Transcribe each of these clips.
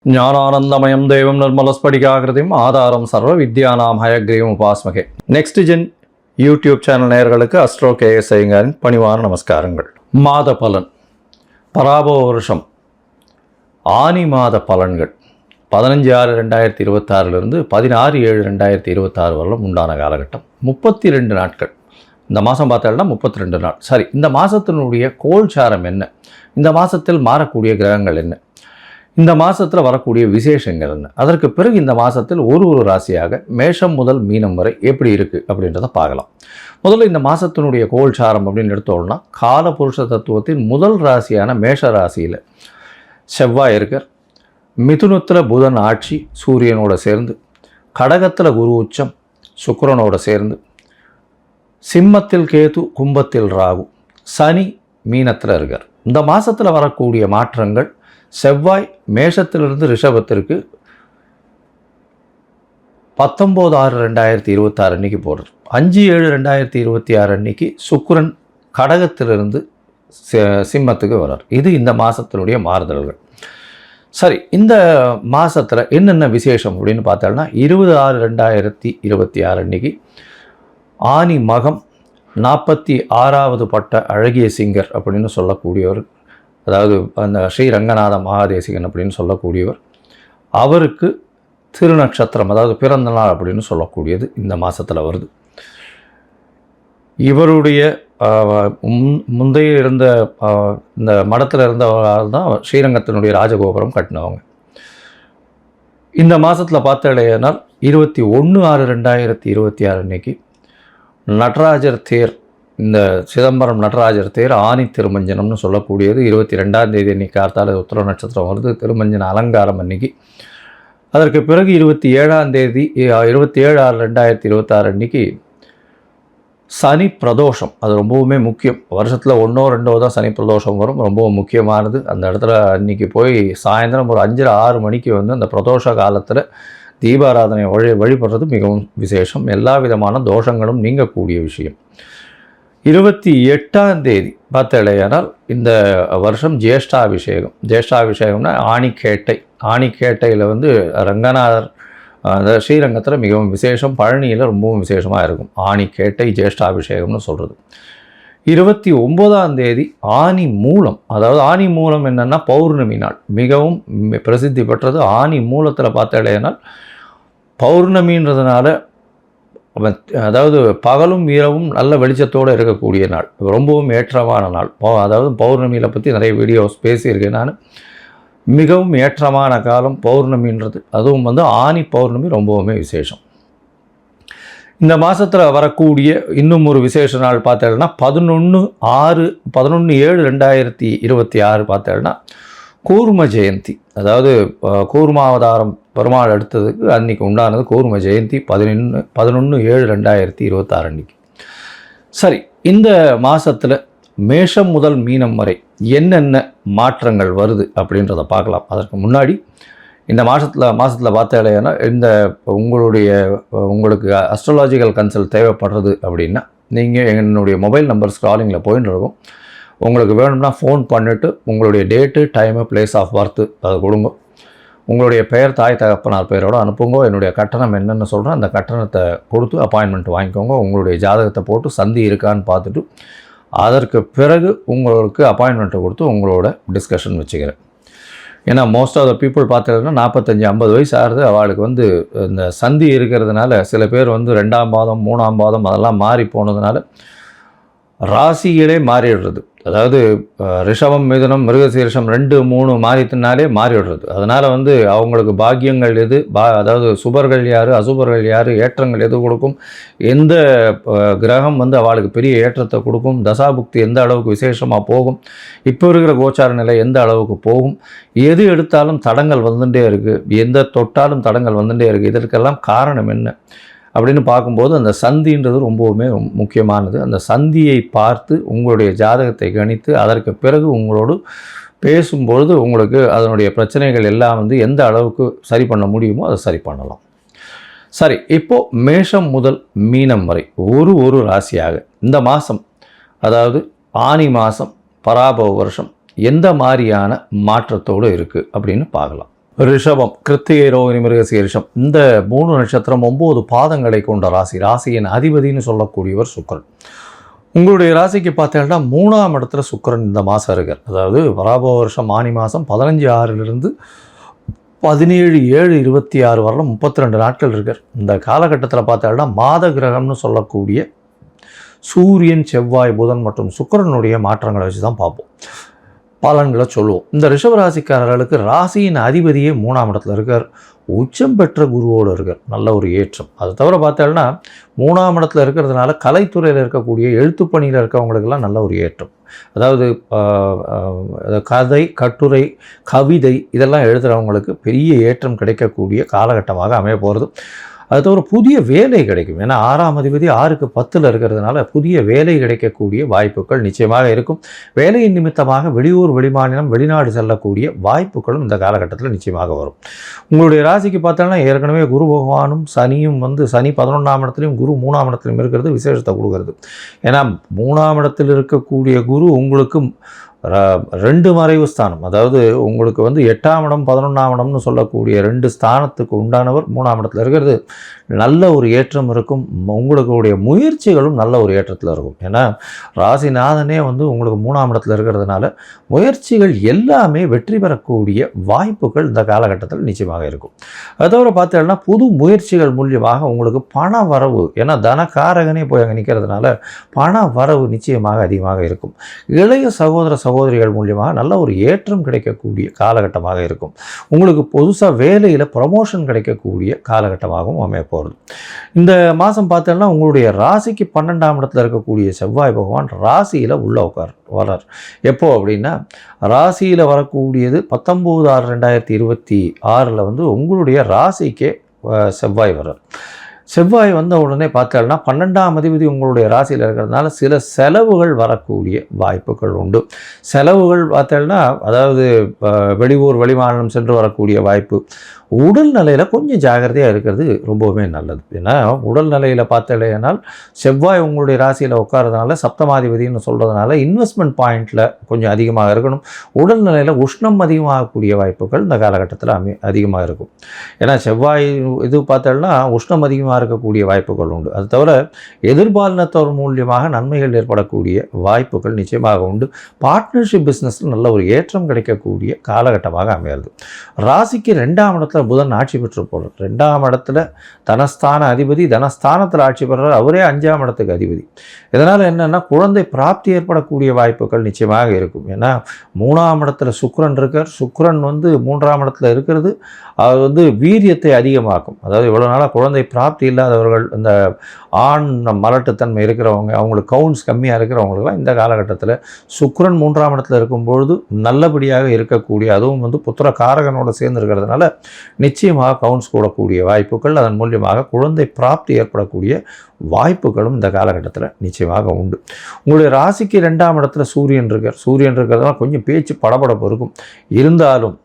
ஞானானந்தமயம் தேவம் நிர்மலஸ்படிகாகிருதியும் ஆதாரம் சர்வ வித்யானாம் ஹயக்ரீவம் உபாஸ்மகே. நெக்ஸ்ட் ஜென் யூடியூப் சேனல் நேயர்களுக்கு அஸ்ட்ரோ கேஎஸ் ஐயங்காரின் பணிவான நமஸ்காரங்கள். மாத பலன், பராபவ வருஷம் ஆனி மாத பலன்கள் 15/6/2026 16/7/2026 வரலும் உண்டான காலகட்டம் 32 நாட்கள். இந்த மாதம் பார்த்தோம்னா 32 நாள். சரி, இந்த மாதத்தினுடைய கோல்சாரம் என்ன, இந்த மாதத்தில் மாறக்கூடிய கிரகங்கள் என்ன, இந்த மாதத்தில் வரக்கூடிய விசேஷங்கள் என்ன, அதற்கு பிறகு இந்த மாதத்தில் ஒரு ராசியாக மேஷம் முதல் மீனம் வரை எப்படி இருக்குது அப்படின்றத பார்க்கலாம். முதல்ல இந்த மாதத்தினுடைய கோல்சாரம் அப்படின்னு எடுத்தோம்னா, காலபுருஷ தத்துவத்தின் முதல் ராசியான மேஷ ராசியில் செவ்வாய் இருக்கார். மிதுனத்தில் புதன் ஆட்சி சூரியனோட சேர்ந்து, கடகத்தில் குரு உச்சம் சுக்கிரனோட சேர்ந்து, சிம்மத்தில் கேது, கும்பத்தில் ராகு, சனி மீனத்தில் இருக்கார். இந்த மாதத்தில் வரக்கூடிய மாற்றங்கள், செவ்வாய் மேஷத்திலிருந்து ரிஷபத்திற்கு 19/6/2026 அன்னைக்கு போடுறார். 5/7/2026 அன்னைக்கு சுக்கிரன் கடகத்திலிருந்து சிம்மத்துக்கு வர்றார். இது இந்த மாதத்தினுடைய மாறுதல்கள். சரி, இந்த மாதத்தில் என்னென்ன விசேஷம் அப்படின்னு பார்த்தோம்னா, 20/6/2026 அன்னைக்கு ஆனி மகம் 46வது பட்ட அழகிய சிங்கர் அப்படின்னு சொல்லக்கூடியவர், அதாவது அந்த ஸ்ரீரங்கநாத மகாதேசிகன் அப்படின்னு சொல்லக்கூடியவர், அவருக்கு திருநட்சத்திரம் அதாவது பிறந்த நாள் அப்படின்னு சொல்லக்கூடியது இந்த மாதத்தில் வருது. இவருடைய முந்தைய இருந்த இந்த மடத்தில் இருந்தவர்கள் தான் ஸ்ரீரங்கத்தினுடைய ராஜகோபுரம் கட்டினவங்க. இந்த மாதத்தில் பார்த்தடையினால் 21/6/2026 அன்னைக்கு நடராஜர் தேர், இந்த சிதம்பரம் நடராஜர் தேர் ஆனி திருமஞ்சனம்னு சொல்லக்கூடியது 22ஆம் தேதி அன்றைக்கி கார்த்தால உத்திர நட்சத்திரம் வருது. திருமஞ்சன அலங்காரம் அன்னைக்கு. அதற்கு பிறகு 27ஆம் தேதி 27/6/2026 அன்னைக்கு சனி பிரதோஷம். அது ரொம்பவுமே முக்கியம். வருஷத்தில் 1ஓ 2ஓ தான் சனி பிரதோஷம் வரும். ரொம்பவும் முக்கியமானது. அந்த இடத்துல அன்றைக்கி போய் சாயந்தரம் ஒரு 5:30-6 மணிக்கு அந்த பிரதோஷ காலத்தில் தீபாராதனை வழிபடுறது மிகவும் விசேஷம். எல்லா விதமான தோஷங்களும் நீங்கக்கூடிய விஷயம். 28ஆம் தேதி பார்த்தடையானால் இந்த வருஷம் ஜேஷ்டாபிஷேகம். ஜேஷ்டாபிஷேகம்னா ஆணிக்கேட்டை. ஆணிக்கேட்டையில் ரங்கநாதர் அந்த ஸ்ரீரங்கத்தில் மிகவும் விசேஷம். பழனியில் ரொம்பவும் விசேஷமாக இருக்கும். ஆணிக்கேட்டை ஜேஷ்டாபிஷேகம்னு சொல்கிறது. 29ஆம் தேதி ஆனி மூலம். அதாவது ஆனி மூலம் என்னென்னா பௌர்ணமி நாள். மிகவும் பிரசித்தி பெற்றது. ஆனி மூலத்தில் பார்த்தடையானால் பௌர்ணமின்றதுனால, அதாவது பகலும் இரவும் நல்ல வெளிச்சத்தோடு இருக்கக்கூடிய நாள், ரொம்பவும் ஏற்றமான நாள். அதாவது பௌர்ணமியில் பற்றி நிறைய வீடியோஸ் பேசியிருக்கேன் நான். மிகவும் ஏற்றமான காலம் பௌர்ணமின்றது. அதுவும் ஆனி பௌர்ணமி ரொம்பவுமே விசேஷம். இந்த மாதத்தில் வரக்கூடிய இன்னும் ஒரு விசேஷ நாள் பார்த்தேன்னா 11/7/2026 பார்த்தேன்னா கூர்ம ஜெயந்தி. அதாவது கூர்மாவதாரம் பெருமாள் எடுத்ததுக்கு அன்றைக்கி உண்டானது கூர்ம ஜெயந்தி 11/7/2026 அன்றைக்கி. சரி, இந்த மாதத்தில் மேஷம் முதல் மீனம் வரை என்னென்ன மாற்றங்கள் வருது அப்படின்றத பார்க்கலாம். அதற்கு முன்னாடி இந்த மாதத்தில் பார்த்தேன்னா உங்களுக்கு அஸ்ட்ராலாஜிக்கல் கன்சல்ட் தேவைப்படுறது அப்படின்னா நீங்கள் என்னுடைய மொபைல் நம்பர் ஸ்க்ராலிங்கில் போயின்னு இருக்கும். உங்களுக்கு வேணும்னா ஃபோன் பண்ணிவிட்டு உங்களுடைய date, time, place of birth அதை கொடுங்க. உங்களுடைய பெயர், தாய் தகப்பனார் பெயரோடு அனுப்புங்க. என்னுடைய கட்டணம் என்னென்னு சொல்கிறேன், அந்த கட்டணத்தை கொடுத்து அப்பாயின்மெண்ட் வாங்கிக்கோங்க. உங்களுடைய ஜாதகத்தை போட்டு சந்தி இருக்கான்னு பார்த்துட்டு அதற்கு பிறகு உங்களுக்கு அப்பாயின்மெண்ட்டை கொடுத்து உங்களோட டிஸ்கஷன் வச்சுக்கிறேன். ஏன்னா மோஸ்ட் ஆஃப் த பீப்புள் பார்த்தீங்கன்னா 45-50 வயசு ஆகிறது. அவளுக்கு இந்த சந்தி இருக்கிறதுனால சில பேர் 2ஆம் பாதம் 3ஆம் பாதம் அதெல்லாம் மாறி போனதுனால ராசிகளே மாறிடுறது. அதாவது ரிஷபம், மிதுனம், மிருகசீரிஷம் 2, 3 மாறித்தினாலே மாறிடுறது. அதனால் அவங்களுக்கு பாக்கியங்கள் எது, அதாவது சுபர்கள் யார், அசுபர்கள் யார், ஏற்றங்கள் எது கொடுக்கும், எந்த கிரகம் அவளுக்கு பெரிய ஏற்றத்தை கொடுக்கும், தசாபுக்தி எந்த அளவுக்கு விசேஷமாக போகும், இப்போ இருக்கிற கோச்சார நிலை எந்த அளவுக்கு போகும், எது எடுத்தாலும் தடங்கள் வந்துட்டே இருக்குது, எந்த தொட்டாலும் தடங்கள் வந்துட்டே இருக்குது, இதற்கெல்லாம் காரணம் என்ன அப்படின்னு பார்க்கும்போது அந்த சந்தின்றது ரொம்பவுமே முக்கியமானது. அந்த சந்தியை பார்த்து உங்களுடைய ஜாதகத்தை கணித்து அதற்கு பிறகு உங்களோடு பேசும்பொழுது உங்களுக்கு அதனுடைய பிரச்சனைகள் எல்லாம் எந்த அளவுக்கு சரி பண்ண முடியுமோ அதை சரி பண்ணலாம். சரி, இப்போது மேஷம் முதல் மீனம் வரை ஒரு ராசியாக இந்த மாதம், அதாவது ஆனி மாதம் பராபவ வருஷம் எந்த மாதிரியான மாற்றத்தோடு இருக்குது அப்படின்னு பார்க்கலாம். ரிஷபம், கிருத்திகை, ரோகிணி, மிருகசீரிஷம், இந்த 3 நட்சத்திரம் 9 பாதங்களை கொண்ட ராசி. ராசியின் அதிபதினு சொல்லக்கூடியவர் சுக்கிரன். உங்களுடைய ராசிக்கு பார்த்தீங்கன்னா 3ஆம் இடத்துல சுக்கிரன் இந்த மாதம் இருக்கார். அதாவது பராபவ வருஷம் ஆனி மாதம் 15/6 17/7/26 வரலாம் 32 நாட்கள் இருக்கார். இந்த காலகட்டத்தில் பார்த்தீங்கன்னா மாத கிரகம்னு சொல்லக்கூடிய சூரியன், செவ்வாய், புதன் மற்றும் சுக்கிரனுடைய மாற்றங்களை வச்சு தான் பார்ப்போம், பலன்களை சொல்லுவோம். இந்த ரிஷபராசிக்காரர்களுக்கு ராசியின் அதிபதியே 3ஆம் இடத்துல இருக்கார். உச்சம் பெற்ற குருவோடு இருக்கார். நல்ல ஒரு ஏற்றம். அது தவிர பார்த்தோம்னா 3ஆம் இடத்துல இருக்கிறதுனால கலைத்துறையில் இருக்கக்கூடிய எழுத்துப்பணியில் இருக்கவங்களுக்கெல்லாம் நல்ல ஒரு ஏற்றம். அதாவது கதை, கட்டுரை, கவிதை இதெல்லாம் எழுதுகிறவங்களுக்கு பெரிய ஏற்றம் கிடைக்கக்கூடிய காலகட்டமாக அமைய போகிறது. அது தவிர புதிய வேலை கிடைக்கும். ஏன்னா 6ஆம் அதிபதி 6க்கு 10ல் இருக்கிறதுனால புதிய வேலை கிடைக்கக்கூடிய வாய்ப்புகள் நிச்சயமாக இருக்கும். வேலையின் நிமித்தமாக வெளியூர், வெளிமாநிலம், வெளிநாடு செல்லக்கூடிய வாய்ப்புகளும் இந்த காலகட்டத்தில் நிச்சயமாக வரும். உங்களுடைய ராசிக்கு பார்த்தோன்னா ஏற்கனவே குரு பகவானும் சனியும் சனி 11ஆம் இடத்துலையும் குரு 3ஆம் இடத்துலையும் இருக்கிறது விசேஷத்தை கொடுக்கறது. ஏன்னா 3ஆம் இடத்தில் இருக்கக்கூடிய குரு உங்களுக்கு 2 மறைவு ஸ்தானம், அதாவது உங்களுக்கு 8ஆம் இடம் 11ஆம் இடம்னு சொல்லக்கூடிய 2 ஸ்தானத்துக்கு உண்டானவர் 3ஆம் இடத்துல இருக்கிறது. நல்ல ஒரு ஏற்றம் இருக்கும். உங்களுடைய முயற்சிகளும் நல்ல ஒரு ஏற்றத்தில் இருக்கும். ஏன்னா ராசிநாதனே உங்களுக்கு 3ஆம் இடத்துல இருக்கிறதுனால முயற்சிகள் எல்லாமே வெற்றி பெறக்கூடிய வாய்ப்புகள் இந்த காலகட்டத்தில் நிச்சயமாக இருக்கும். அது தவிர பார்த்தீங்கன்னா புது முயற்சிகள் மூலியமாக உங்களுக்கு பண வரவு, ஏன்னா தனக்காரகனே போய் அங்கே நிற்கிறதுனால பண வரவு நிச்சயமாக அதிகமாக இருக்கும். இளைய சகோதரிகள் மூலியமாக நல்ல ஒரு ஏற்றம் கிடைக்கக்கூடிய காலகட்டமாக இருக்கும். உங்களுக்கு புதுசாக வேலையில் ப்ரமோஷன் கிடைக்கக்கூடிய காலகட்டமாகவும் அமைய போகிறது. இந்த மாதம் பார்த்தோம்னா உங்களுடைய ராசிக்கு 12ஆம் இடத்துல இருக்கக்கூடிய செவ்வாய் பகவான் ராசியில் உள்ள வரார். எப்போ அப்படின்னா ராசியில் வரக்கூடியது 19/6/2026 உங்களுடைய ராசிக்கே செவ்வாய் வரார். செவ்வாய் வந்த உடனே பார்த்தோம்னா 12ஆம் அதிபதி உங்களுடைய ராசியில் இருக்கிறதுனால சில செலவுகள் வரக்கூடிய வாய்ப்புகள் உண்டு. செலவுகள் பார்த்தோம்னா அதாவது வெளியூர், வெளிமாநிலம் சென்று வரக்கூடிய வாய்ப்பு. உடல்நிலையில் கொஞ்சம் ஜாகிரதையாக இருக்கிறது ரொம்பவுமே நல்லது. ஏன்னா உடல்நிலையில் பார்த்தலையானால் செவ்வாய் உங்களுடைய ராசியில் உட்காரதுனால சப்தமாதிபதினு சொல்கிறதுனால இன்வெஸ்ட்மெண்ட் பாயிண்டில் கொஞ்சம் அதிகமாக இருக்கணும். உடல்நிலையில் உஷ்ணம் அதிகமாகக்கூடிய வாய்ப்புகள் இந்த காலகட்டத்தில் அதிகமாக இருக்கும். ஏன்னா செவ்வாய் இது பார்த்தோம்னா உஷ்ணம் அதிகமாக இருக்கக்கூடிய வாய்ப்புகள் உண்டு. அது தவிர எதிர்பாலினத்தோர் மூலியமாக நன்மைகள் ஏற்படக்கூடிய வாய்ப்புகள் நிச்சயமாக உண்டு. பார்ட்னர்ஷிப் பிஸ்னஸில் நல்ல ஒரு ஏற்றம் கிடைக்கக்கூடிய காலகட்டமாக அமையாது. ராசிக்கு 2ஆம் இடத்துல புதன் ஆட்சி பெற்று போகிறார். 2ஆம் இடத்துல தனஸ்தான அதிபதி, தனஸ்தானத்தில் ஆட்சி பெறுறார். அவரே 5ஆம் இடத்துக்கு அதிபதி. இதனால் என்னென்னா குழந்தை பிராப்தி ஏற்படக்கூடிய வாய்ப்புகள் நிச்சயமாக இருக்கும். ஏன்னா 3ஆம் இடத்துல சுக்கிரன் இருக்கார். சுக்கிரன் 3ஆம் இடத்துல இருக்கிறது அது வீரியத்தை அதிகமாக்கும். அதாவது இவ்வளோ நாளாக குழந்தை பிராப்தி இல்லாதவர்கள், இந்த ஆண் மலட்டுத்தன்மை இருக்கிறவங்க, அவங்களுக்கு கவுன்ஸ் கம்மியாக இருக்கிறவங்களுக்குலாம் இந்த காலகட்டத்தில் சுக்கிரன் 3ஆம் இடத்துல இருக்கும்பொழுது நல்லபடியாக இருக்கக்கூடிய, அதுவும் புத்திர காரகனோடு சேர்ந்து இருக்கிறதுனால நிச்சயமாக கவுன்ஸ் கூடக்கூடிய வாய்ப்புகள், அதன் மூலியமாக குழந்தை பிராப்தி ஏற்படக்கூடிய வாய்ப்புகளும் இந்த காலகட்டத்தில் நிச்சயமாக உண்டு. உங்களுடைய ராசிக்கு 2ஆம் இடத்துல சூரியன் இருக்கிறதுனால கொஞ்சம் பேச்சு படபடப்பு இருக்கும். இருந்தாலும்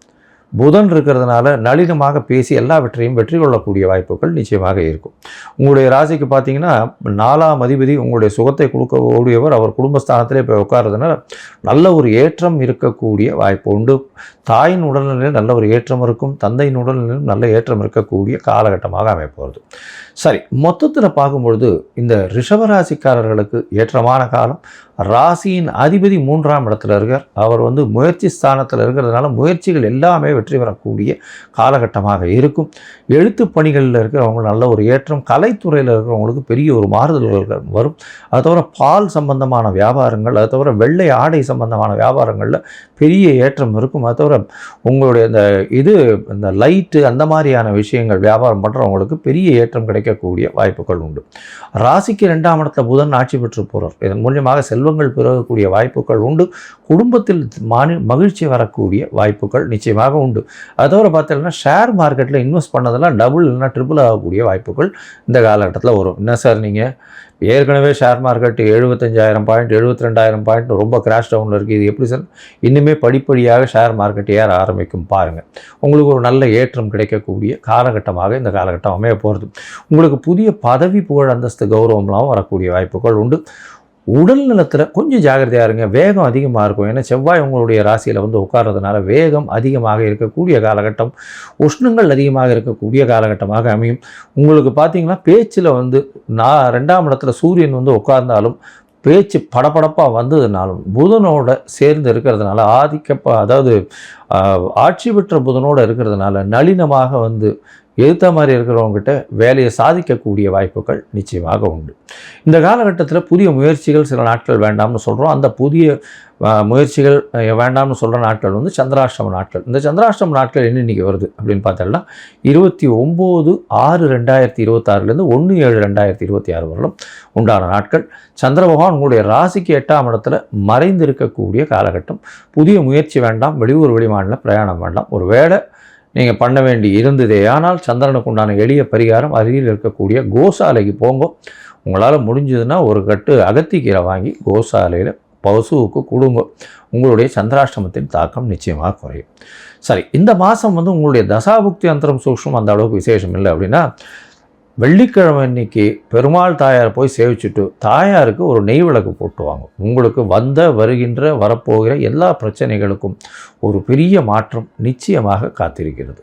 புதன் இருக்கிறதுனால நளினமாக பேசி எல்லாவற்றையும் வெற்றி கொள்ளக்கூடிய வாய்ப்புகள் நிச்சயமாக இருக்கும். உங்களுடைய ராசிக்கு பார்த்தீங்கன்னா 4ஆம் அதிபதி உங்களுடைய சுகத்தை கொடுக்கக்கூடியவர். அவர் குடும்பஸ்தானத்திலே போய் உட்கார்றதுனால நல்ல ஒரு ஏற்றம் இருக்கக்கூடிய வாய்ப்பு உண்டு. தாயின் உடல்நிலையில் நல்ல ஒரு ஏற்றம் இருக்கும். தந்தையின் உடல்நிலையில் நல்ல ஏற்றம் இருக்கக்கூடிய காலகட்டமாக அமைப்போகிறது. சரி, மொத்தத்தில் பார்க்கும்பொழுது இந்த ரிஷபராசிக்காரர்களுக்கு ஏற்றமான காலம். ராசியின் அதிபதி 3ஆம் இடத்துல இருக்கார். அவர் முயற்சி ஸ்தானத்தில் இருக்கிறதுனால முயற்சிகள் எல்லாமே வெற்றி பெறக்கூடிய காலகட்டமாக இருக்கும். எழுத்து பணிகளில் இருக்கிறவங்க நல்ல ஒரு ஏற்றம். கலைத்துறையில் இருக்கிறவங்களுக்கு பெரிய ஒரு மாறுதல்கள் வரும். அது தவிர பால் சம்பந்தமான வியாபாரங்கள், அது தவிர வெள்ளை ஆடை சம்பந்தமான வியாபாரங்களில் பெரிய ஏற்றம் இருக்கும். அது தவிர உங்களுடைய இந்த லைட்டு அந்த மாதிரியான விஷயங்கள் வியாபாரம் பண்ணுறவங்களுக்கு பெரிய ஏற்றம் கிடைக்கக்கூடிய வாய்ப்புகள் உண்டு. ராசிக்கு 2ஆம் இடத்துல புதன் ஆட்சி பெற்று போகிறார். இதன் மூலியமாக செல்வங்கள் பெறக்கூடிய வாய்ப்புகள் உண்டு. குடும்பத்தில் மகிழ்ச்சி வரக்கூடிய வாய்ப்புகள் நிச்சயமாக உண்டு. அது தவிர பார்த்தீங்கன்னா ஷேர் மார்க்கெட்டில் இன்வெஸ்ட் பண்ணதெல்லாம் டபுள் இல்லைனா ட்ரிபிள் ஆகக்கூடிய வாய்ப்புகள் இந்த காலகட்டத்தில் வரும். என்ன சார் நீங்கள் ஏற்கனவே ஷேர் மார்க்கெட் 75,000 பாயிண்ட் 72,000 பாயிண்ட் ரொம்ப கிராஷ் டவுனில் இருக்குது, இது எப்படி சார்? இன்னுமே படிப்படியாக ஷேர் மார்க்கெட் ஏற ஆரம்பிக்கும் பாருங்கள். உங்களுக்கு ஒரு நல்ல ஏற்றம் கிடைக்கக்கூடிய காலகட்டமாக இந்த காலகட்டம் அமைய போகிறது. உங்களுக்கு புதிய பதவி, புகழ், அந்தஸ்து, கௌரவம்லாம் வரக்கூடிய வாய்ப்புகள் உண்டு. உடல் நலத்தில் கொஞ்சம் ஜாகிரதையாக இருங்க. வேகம் அதிகமாக இருக்கும். ஏன்னா செவ்வாய் உங்களுடைய ராசியில் வந்து உட்கார்றதுனால வேகம் அதிகமாக இருக்கக்கூடிய காலகட்டம், உஷ்ணங்கள் அதிகமாக இருக்கக்கூடிய காலகட்டமாக அமையும். உங்களுக்கு பார்த்தீங்கன்னா பேச்சில் வந்து 2ஆம் இடத்துல சூரியன் வந்து உட்கார்ந்தாலும் பேச்சு படபடப்பாக வந்ததுனாலும் புதனோட சேர்ந்து இருக்கிறதுனால அதாவது ஆட்சி பெற்ற புதனோடு இருக்கிறதுனால நளினமாக வந்து எதிர்த்த மாதிரி இருக்கிறவங்ககிட்ட வேலையை சாதிக்கக்கூடிய வாய்ப்புகள் நிச்சயமாக உண்டு. இந்த காலகட்டத்தில் புதிய முயற்சிகள் சில நாட்கள் வேண்டாம்னு சொல்கிறோம். அந்த புதிய முயற்சிகள் வேண்டாம்னு சொல்கிற நாட்கள் வந்து சந்திராஷ்டம நாட்கள். இந்த சந்திராஷ்டம நாட்கள் என்ன இன்றைக்கி வருது அப்படின்னு பார்த்தோம்னா 29/6/2026 1/7/2026 வரலும் உண்டான நாட்கள். சந்திர பகவான் உங்களுடைய ராசிக்கு 8ஆம் இடத்துல மறைந்திருக்கக்கூடிய காலகட்டம். புதிய முயற்சி வேண்டாம், வெளியூர் வெளிமாநில பிரயாணம் வேண்டாம். ஒரு வேளை நீங்கள் பண்ண வேண்டி இருந்ததே ஆனால் சந்திரனுக்கு உண்டான எளிய பரிகாரம் அருகில் இருக்கக்கூடிய கோசாலைக்கு போங்க. உங்களால் முடிஞ்சதுன்னா ஒரு கட்டு அகத்திக்கீரை வாங்கி கோசாலையில் பசுவுக்கு கொடுங்க. உங்களுடைய சந்திராஷ்டமத்தின் தாக்கம் நிச்சயமாக குறையும். சரி, இந்த மாதம் வந்து உங்களுடைய தசாபுக்தி அந்தரம் சூக்ஷ்மம் அந்த அளவுக்கு விசேஷம் இல்லை அப்படின்னா வெள்ளிக்கிழமை அன்னைக்கு பெருமாள் தாயார் போய் சேவிச்சுட்டு தாயாருக்கு ஒரு நெய் விளக்கு போட்டுவாங்க. உங்களுக்கு வருகின்ற வரப்போகிற எல்லா பிரச்சனைகளுக்கும் ஒரு பெரிய மாற்றம் நிச்சயமாக காத்திருக்கிறது.